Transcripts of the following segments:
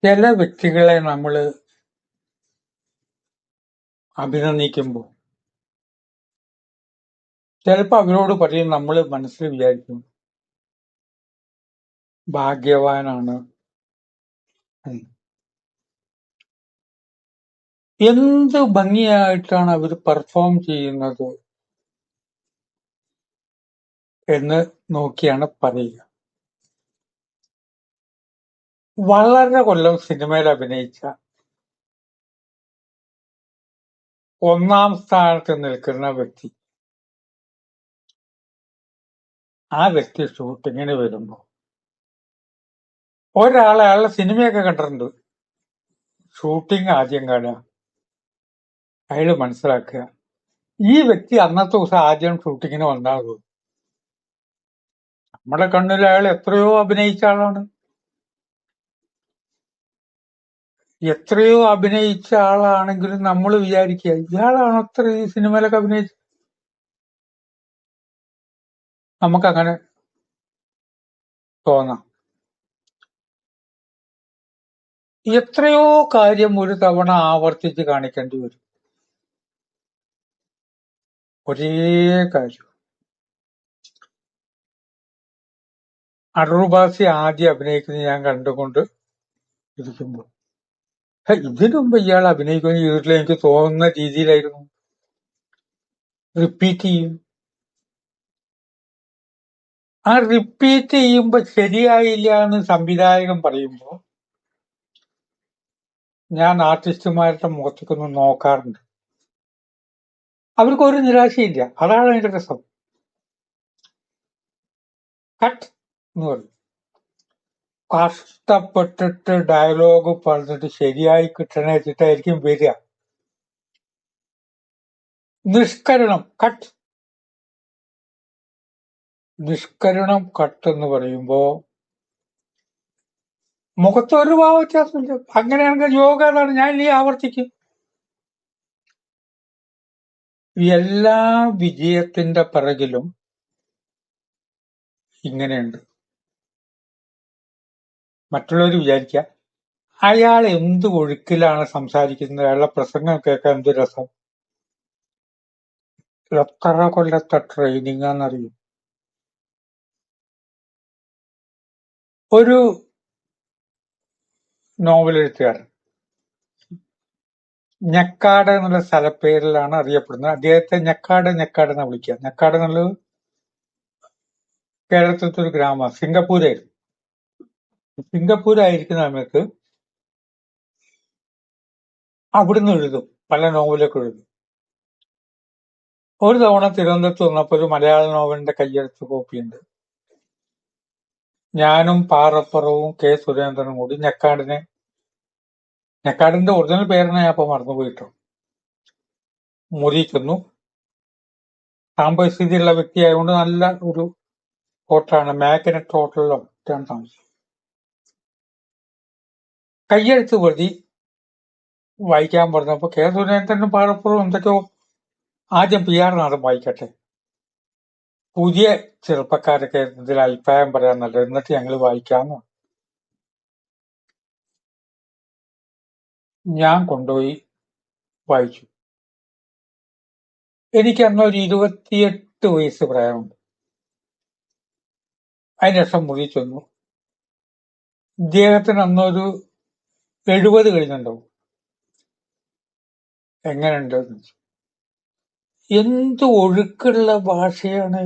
ചില വ്യക്തികളെ നമ്മൾ അഭിനന്ദിക്കുമ്പോൾ ചിലപ്പോൾ അവരോട് പറയും, നമ്മൾ മനസ്സിൽ വിചാരിക്കും ഭാഗ്യവാനാണ് എന്ന്. എന്ത് ഭംഗിയായിട്ടാണ് അവർ പെർഫോം ചെയ്യുന്നത് എന്ന് നോക്കിയാണ് പറയുക. വളരെ കൊല്ലം സിനിമയിൽ അഭിനയിച്ച ഒന്നാം സ്ഥാനത്ത് നിൽക്കുന്ന വ്യക്തി, ആ വ്യക്തി ഷൂട്ടിങ്ങിന് വരുമ്പോ ഒരാളെ, അയാളുടെ സിനിമയൊക്കെ കണ്ടിട്ടുണ്ട്, ഷൂട്ടിങ് ആദ്യം കാണുക, അയാൾ മനസ്സിലാക്കുക ഈ വ്യക്തി അന്നത്തെ ദിവസം ആദ്യം ഷൂട്ടിങ്ങിന് വന്നാകും. നമ്മുടെ കണ്ണിൽ അയാൾ എത്രയോ അഭിനയിച്ച ആളാണ്, എത്രയോ അഭിനയിച്ച ആളാണെങ്കിലും നമ്മൾ വിചാരിക്കുക ഇയാളാണ് അത്ര ഈ സിനിമയിലൊക്കെ അഭിനയിച്ചത്. നമുക്കങ്ങനെ തോന്നാം. എത്രയോ കാര്യം ഒരു തവണ ആവർത്തിച്ച് കാണിക്കേണ്ടി വരും, ഒരേ കാര്യം. അടൂർബാസി ആദ്യം അഭിനയിക്കുന്നത് ഞാൻ കണ്ടുകൊണ്ട് ഇരിക്കുമ്പോൾ ഇതിനു മുമ്പ് ഇയാൾ അഭിനയിക്കുന്ന ജീവിതത്തിൽ എനിക്ക് തോന്നുന്ന രീതിയിലായിരുന്നു, റിപ്പീറ്റ് ചെയ്യും. ആ റിപ്പീറ്റ് ചെയ്യുമ്പോ ശരിയായില്ല എന്ന് സംവിധായകൻ പറയുമ്പോ ഞാൻ ആർട്ടിസ്റ്റുമാരുടെ മുഖത്തേക്കൊന്ന് നോക്കാറുണ്ട്. അവർക്ക് ഒരു നിരാശയില്ല, അതാണ് അതിന്റെ രസം. കട്ട് എന്ന് പറയും. കഷ്ടപ്പെട്ടിട്ട് ഡയലോഗ് പറഞ്ഞിട്ട് ശരിയായി കിട്ടണേ വെച്ചിട്ടായിരിക്കും വരിക. നിഷ്കരണം കട്ട്, നിഷ്കരണം കട്ട് എന്ന് പറയുമ്പോ മുഖത്തൊരു ഭാവ വ്യത്യാസമില്ല. അങ്ങനെയാണെങ്കിൽ യോഗ എന്നാണ്, ഞാൻ ഇനി ആവർത്തിക്കും. എല്ലാ വിജയത്തിന്റെ പിറകിലും ഇങ്ങനെയുണ്ട്. മറ്റുള്ളവർ വിചാരിക്കുക അയാൾ എന്ത് ഒഴുക്കിലാണ് സംസാരിക്കുന്നത്, അയാളുടെ പ്രസംഗം കേൾക്കാൻ എന്ത് രസം, എത്ര കൊല്ലത്തെ ട്രെയിനിങ് ആണെന്നറിയും. ഒരു നോവൽ എഴുത്തുകാരൻ ഞെക്കാട് എന്നുള്ള സ്ഥലപ്പേരിലാണ് അറിയപ്പെടുന്നത്. അദ്ദേഹത്തെ ഞെക്കാട് എന്ന് വിളിക്കുക. ഞെക്കാട് എന്നുള്ളത് കേരളത്തിലത്തെ ഒരു ഗ്രാമമാണ്, സിംഗപ്പൂരായിരുന്നു. സിംഗപ്പൂരായിരിക്കുന്ന സമയത്ത് അവിടുന്ന് എഴുതും, പല നോവലൊക്കെ എഴുതും. ഒരു തവണ തിരുവനന്തപുരത്ത് വന്നപ്പോൾ ഒരു മലയാള നോവലിന്റെ കയ്യെഴുത്ത് കോപ്പിയുണ്ട്. ഞാനും പാറപ്പുറവും കെ സുരേന്ദ്രനും കൂടി ഞെക്കാടിന്റെ ഒറിജിനൽ പേരിനെ ഞാൻ ഇപ്പൊ മറന്നുപോയിട്ടു, മുറിക്കുന്നു. സാമ്പത്തിക സ്ഥിതിയുള്ള വ്യക്തിയായതുകൊണ്ട് നല്ല ഒരു ഹോട്ടലാണ്, മാഗ്നറ്റ് ഹോട്ടലിലോ ഒക്കെയാണ് താമസം. കയ്യെഴുത്ത് പ്രതി വായിക്കാൻ പറഞ്ഞപ്പോ കെ സുരേന്ദ്രനും പാറപ്പുറവും എന്തൊക്കെയോ ആദ്യം PR നാഥം വായിക്കട്ടെ, പുതിയ ചെറുപ്പക്കാരൊക്കെ ഇതിൽ അഭിപ്രായം പറയാൻ നല്ലത്, എന്നിട്ട് ഞങ്ങൾ വായിക്കാമെന്ന്. ഞാൻ കൊണ്ടുപോയി വായിച്ചു. എനിക്ക് അന്നൊരു 28 വയസ്സ് പ്രായമുണ്ട്. അതിനുശേഷം മുറി ചെന്നു. ഇദ്ദേഹത്തിന് അന്നൊരു 70 കഴിഞ്ഞുണ്ടാവും. എങ്ങനെയുണ്ട്? എന്ത് ഒഴുക്കുള്ള ഭാഷയാണ്,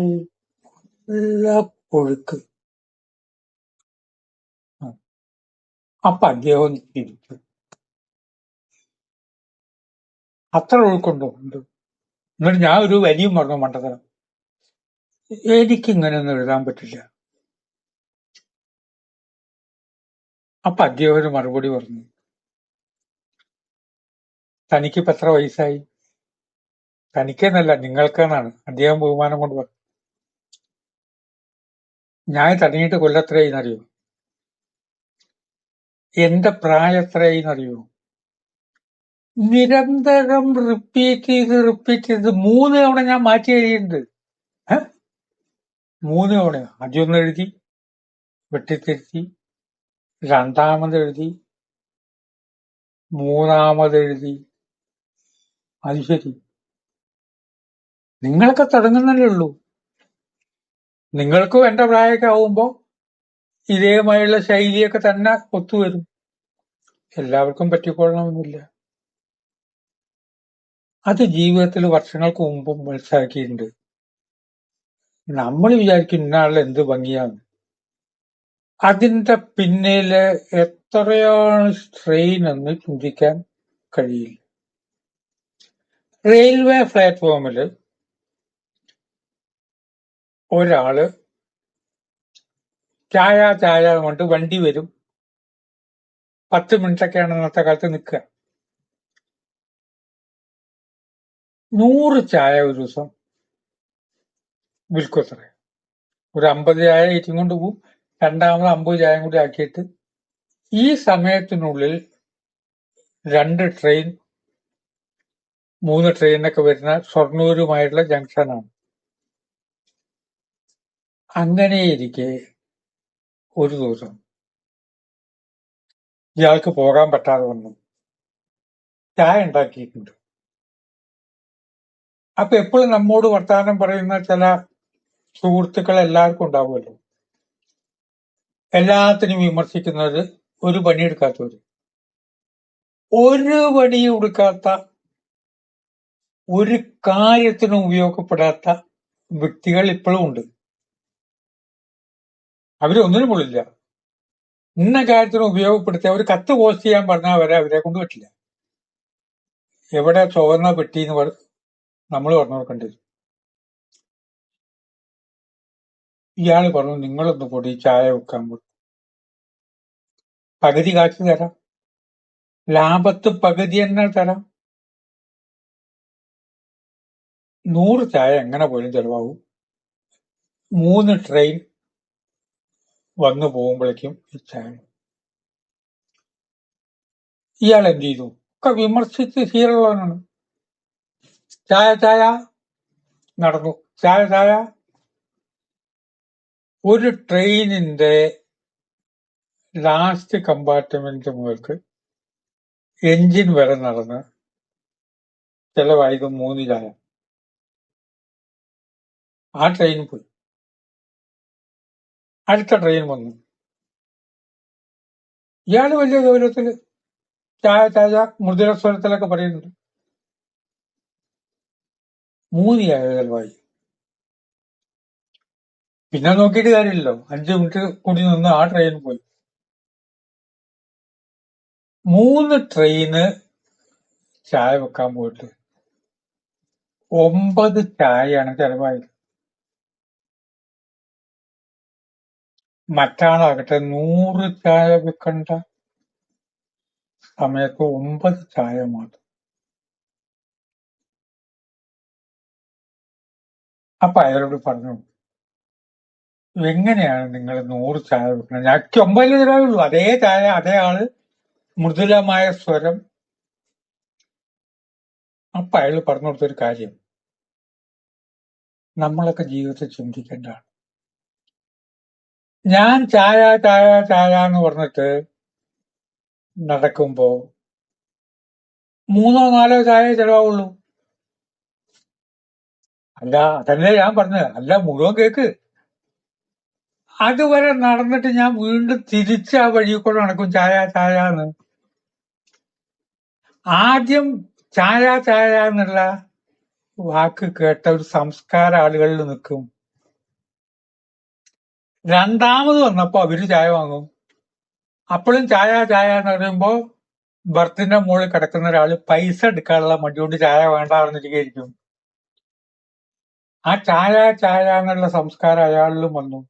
എല്ലാ ഒഴുക്ക്. അപ്പൊ അദ്ദേഹം തിരിച്ചു, അത്ര ഒഴുക്കുണ്ടോ? ഉണ്ട്. എന്നിട്ട് ഞാൻ ഒരു വരിയും പറഞ്ഞു, മണ്ടത്തരം, എനിക്കിങ്ങനെയൊന്നും എഴുതാൻ പറ്റില്ല. അപ്പൊ അദ്ദേഹം ഒരു മറുപടി പറഞ്ഞു, തനിക്കിപ്പോ എത്ര വയസ്സായി? തനിക്കെന്നല്ല, നിങ്ങൾക്കെന്നാണ് അദ്ദേഹം ബഹുമാനം കൊണ്ട് പറഞ്ഞു. ഞാൻ തുടങ്ങിയിട്ട് കൊല്ലത്രയെന്നറിയോ? എന്റെ പ്രായം എത്രയെന്നറിയോ? നിരന്തരം റിപ്പീറ്റ് ചെയ്ത് 3 തവണ ഞാൻ മാറ്റി എഴുതിയിട്ടുണ്ട്. 3 തവണ ആദ്യം ഒന്ന് എഴുതി, വെട്ടിത്തിരുത്തി, രണ്ടാമത് എഴുതി, മൂന്നാമതെഴുതി. അത് ശരി, നിങ്ങളൊക്കെ തുടങ്ങുന്നല്ലേ ഉള്ളൂ. നിങ്ങൾക്കും എന്റെ പ്രായമൊക്കെ ആവുമ്പോ ഇതേമായുള്ള ശൈലിയൊക്കെ തന്നെ ഒത്തുവരും. എല്ലാവർക്കും പറ്റിക്കൊള്ളണമെന്നില്ല. അത് ജീവിതത്തിൽ വർഷങ്ങൾക്ക് മുമ്പും മനസ്സിലാക്കിയിട്ടുണ്ട്. നമ്മൾ വിചാരിക്കും ഇന്നാളിൽ എന്ത് ഭംഗിയാണ്. അതിന്റെ പിന്നില് എത്രയാണ് സ്ട്രെയിൻ എന്ന് ചിന്തിക്കാൻ കഴിയില്ല. റെയിൽവേ പ്ലാറ്റ്ഫോമില് ഒരാള് ചായ ചായ കൊണ്ട് വണ്ടി വരും. 10 മിനിറ്റൊക്കെയാണ് ഇന്നത്തെ കാലത്ത് നിൽക്കുക. 100 ചായ ഒരു ദിവസം വിൽക്കുത്രേ. ഒരു 50 ചായ ഏറ്റും കൊണ്ട് പോകും. രണ്ടാമത് 50 ചായ കൂടി ആക്കിയിട്ട് ഈ സമയത്തിനുള്ളിൽ 2 ട്രെയിൻ 3 ട്രെയിനൊക്കെ വരുന്ന ഷൊർണൂരുമായിട്ടുള്ള ജംഗ്ഷനാണ്. അങ്ങനെയിരിക്കെ ഒരു ദിവസം ഇയാൾക്ക് പോകാൻ പറ്റാതെ വന്നു. ചായ ഉണ്ടാക്കിയിട്ടുണ്ട്. അപ്പൊ എപ്പോഴും നമ്മോട് വർത്തമാനം പറയുന്ന ചില സുഹൃത്തുക്കൾ എല്ലാവർക്കും ഉണ്ടാവുമല്ലോ. എല്ലാത്തിനും വിമർശിക്കുന്നത് ഒരു പണിയെടുക്കാത്തവര്. ഒരു പണിയും എടുക്കാത്ത, ഒരു കാര്യത്തിനും ഉപയോഗപ്പെടാത്ത വ്യക്തികൾ ഇപ്പോഴും ഉണ്ട്. അവരൊന്നിനും കൊള്ളില്ല. ഇന്ന കാര്യത്തിന് ഉപയോഗപ്പെടുത്തി അവർ കത്ത് പോസ്റ്റ് ചെയ്യാൻ പറഞ്ഞാൽ വരെ അവരെ കൊണ്ട് പറ്റില്ല. എവിടെ ചുവന്ന പെട്ടി എന്ന് നമ്മൾ പറഞ്ഞു കൊടുക്കേണ്ടി വരും. ഇയാള് പറഞ്ഞു, നിങ്ങളൊന്ന് കൂടി ചായ വെക്കാൻ പോകും, പകുതി കാശ് തരാം, ലാഭത്ത് പകുതി തന്നെ തരാം. 100 ചായ എങ്ങനെ പോലും ചെലവാകും. 3 ട്രെയിൻ വന്നു പോകുമ്പോഴേക്കും ഈ ചായ. ഇയാൾ എന്ത് ചെയ്തു? ഒക്കെ വിമർശിച്ച് ശീലമുള്ളവനാണ്. ചായ ചായ നടന്നു. ചായ ചായ. ഒരു ട്രെയിനിന്റെ ലാസ്റ്റ് കമ്പാർട്ട്മെന്റ് മുതൽക്ക് എഞ്ചിൻ വരെ നടന്ന് ചെലവായത് 3 ചായ. ആ ട്രെയിൻ പോയി. അടുത്ത ട്രെയിൻ വന്നു. ഇയാള് വലിയ ഗൗരവത്തില് ചായ ചായ മൃദുല സ്വരത്തിലൊക്കെ പറയുന്നുണ്ട്. 3 ചായ ചെലവായി. പിന്നെ നോക്കിയിട്ട് കാര്യമില്ലല്ലോ. 5 മിനിറ്റ് കൂടി നിന്ന് ആ ട്രെയിൻ പോയി. 3 ട്രെയിന് ചായ വെക്കാൻ പോയിട്ട് 9 ചായയാണ് ചെലവായത്. മറ്റാളാകട്ടെ 100 ചായ വെക്കേണ്ട സമയത്ത് 9 ചായ മാത്രം. അപ്പൊ അയാളോട് പറഞ്ഞു, എങ്ങനെയാണ് നിങ്ങൾ 100 ചായ വെക്കുന്നത്? ഞങ്ങൾക്ക് 9 തരാവുള്ളൂ. അതേ ചായ, അതേ ആള്, മൃദുലമായ സ്വരം. അപ്പൊ അയാൾ പറഞ്ഞു കൊടുത്തൊരു കാര്യം നമ്മളൊക്കെ ജീവിതത്തിൽ ചിന്തിക്കേണ്ടതാണ്. ഞാൻ ചായ ചായ ചായ എന്ന് പറഞ്ഞിട്ട് നടക്കുമ്പോ 3 4 ചായ ചെലവാവുള്ളൂ. അല്ല, അതല്ലേ ഞാൻ പറഞ്ഞത്. അല്ല, മുഴുവൻ കേക്ക്. അതുവരെ നടന്നിട്ട് ഞാൻ വീണ്ടും തിരിച്ച് ആ വഴി കൂടെ നടക്കും ചായ ചായ എന്ന്. ആദ്യം ചായ ചായ എന്നുള്ള വാക്ക് കേട്ട ഒരു സംസ്കാര ആളുകളിൽ നിൽക്കും. രണ്ടാമത് വന്നപ്പോ അവര് ചായ വാങ്ങും. അപ്പോഴും ചായ ചായ എന്ന് പറയുമ്പോ ബർത്തിന്റെ മുകളിൽ കിടക്കുന്ന ഒരാള് പൈസ എടുക്കാനുള്ള മടി കൊണ്ട് ചായ വേണ്ട പറഞ്ഞിരിക്കും. ആ ചായ ചായ എന്നുള്ള സംസ്കാരം അയാളിലും വന്നു.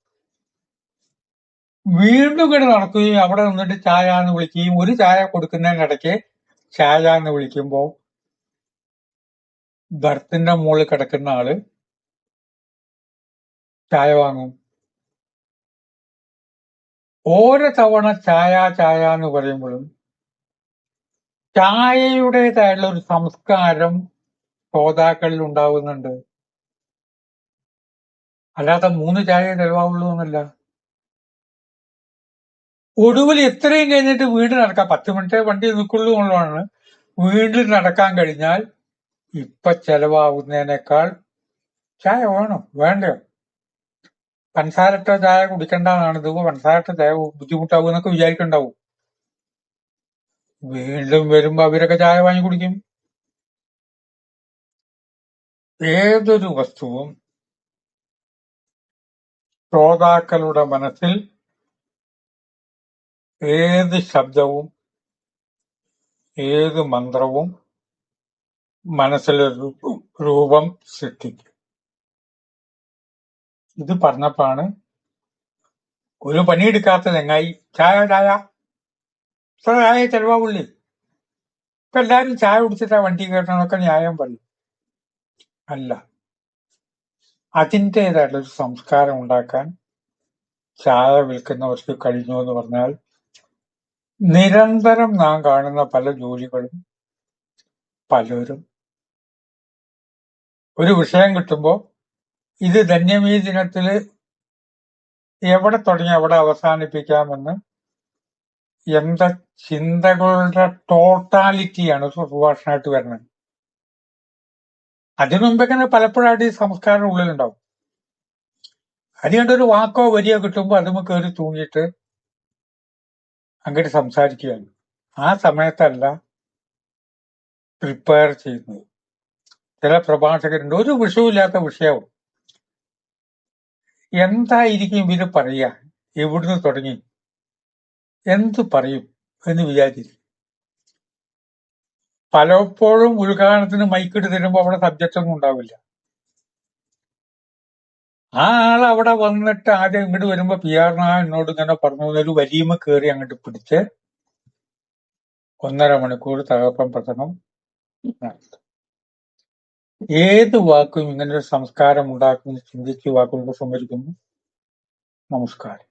വീണ്ടും കൂടെ നടക്കുകയും അവിടെ നിന്നിട്ട് ചായ എന്ന് വിളിക്കുകയും ഒരു ചായ കൊടുക്കുന്നതിനിടയ്ക്ക് ചായ എന്ന് വിളിക്കുമ്പോ ബർത്തിന്റെ മുകളിൽ കിടക്കുന്ന ആള് ചായ വാങ്ങും. ഓരോ തവണ ചായ ചായ എന്ന് പറയുമ്പോഴും ചായയുടേതായുള്ള ഒരു സംസ്കാരം ശ്രോതാക്കളിൽ ഉണ്ടാവുന്നുണ്ട്. അല്ലാതെ 3 ചായ ചെലവാവുള്ളൂ എന്നല്ല. ഒടുവിൽ ഇത്രയും കഴിഞ്ഞിട്ട് വീണ്ടും നടക്കാം. 10 മിനിറ്റ് വണ്ടി നിൽക്കുള്ളൂ എന്നുള്ളതാണ്. വീണ്ടും നടക്കാൻ കഴിഞ്ഞാൽ ഇപ്പൊ ചെലവാകുന്നതിനേക്കാൾ ചായ വേണോ വേണ്ടയോ? പഞ്ചസാരട്ട ചായ കുടിക്കണ്ടെന്നാണ്. ഇത് പഞ്ചസാരട്ട ചായ ബുദ്ധിമുട്ടാവും എന്നൊക്കെ വിചാരിക്കണ്ടാവും. വീണ്ടും വരുമ്പോ അവരൊക്കെ ചായ വാങ്ങി കുടിക്കും. ഏതൊരു വസ്തുവും ശ്രോതാക്കളുടെ മനസ്സിൽ ഏത് ശബ്ദവും ഏത് മന്ത്രവും മനസ്സിലൊരു രൂപം സൃഷ്ടിക്കും. ഇത് പറഞ്ഞപ്പോഴാണ് ഒരു പണിയെടുക്കാത്ത ചങ്ങായി ചായ ചായ ഇത്ര ചായ ചെലവാവുള്ളി. ഇപ്പൊ എല്ലാരും ചായ കുടിച്ചിട്ടാ വണ്ടി കയറ്റണമൊക്കെ ന്യായം പറയും. അല്ല, അതിൻ്റെതായിട്ടൊരു സംസ്കാരം ഉണ്ടാക്കാൻ ചായ വിൽക്കുന്നവർക്ക് കഴിഞ്ഞു എന്ന് പറഞ്ഞാൽ നിരന്തരം നാം കാണുന്ന പല ജോലികളും പലരും ഒരു വിഷയം കിട്ടുമ്പോ ഇത് ധന്യമീ ദിനത്തില് എവിടെ തുടങ്ങി എവിടെ അവസാനിപ്പിക്കാമെന്ന് എന്താ ചിന്തകളുടെ ടോട്ടാലിറ്റിയാണ് സുഭാഷണമായിട്ട് വരുന്നത്. അതിനു മുമ്പേ പലപ്പോഴായിട്ട് ഈ സംസ്കാരം ഉള്ളിലുണ്ടാവും. അതുകൊണ്ടൊരു വാക്കോ വരിയോ കിട്ടുമ്പോ അതുമ്മ കയറി തൂങ്ങിയിട്ട് അങ്ങോട്ട് സംസാരിക്കുകയാണ്. ആ സമയത്തല്ല പ്രിപ്പയർ ചെയ്യുന്നത്. ചില പ്രഭാഷകരുണ്ട്, ഒരു വിഷയമില്ലാത്ത വിഷയവും എന്തായിരിക്കും ഇവര് പറയുക, എവിടുന്ന് തുടങ്ങി എന്ത് പറയും എന്ന് വിചാരിക്കും. പലപ്പോഴും ഉദ്ഘാടനത്തിന് മൈക്കിട്ട് തരുമ്പോ അവിടെ സബ്ജക്റ്റ് ഒന്നും ഉണ്ടാവില്ല. ആ ആൾ അവിടെ വന്നിട്ട് ആദ്യം ഇങ്ങോട്ട് വരുമ്പോ PR എന്നോട് ഇങ്ങനെ പറഞ്ഞു ഒരു വലിയമ കയറി അങ്ങോട്ട് പിടിച്ച് 1.5 മണിക്കൂർ തകർപ്പൻ പ്രസംഗം നടത്തും. ഏത് വാക്കും ഇങ്ങനെ ഒരു സംസ്കാരം ഉണ്ടാക്കുമെന്ന് ചിന്തിച്ച് വാക്കുകൾ സംഭരിക്കുന്നു. നമസ്കാരം.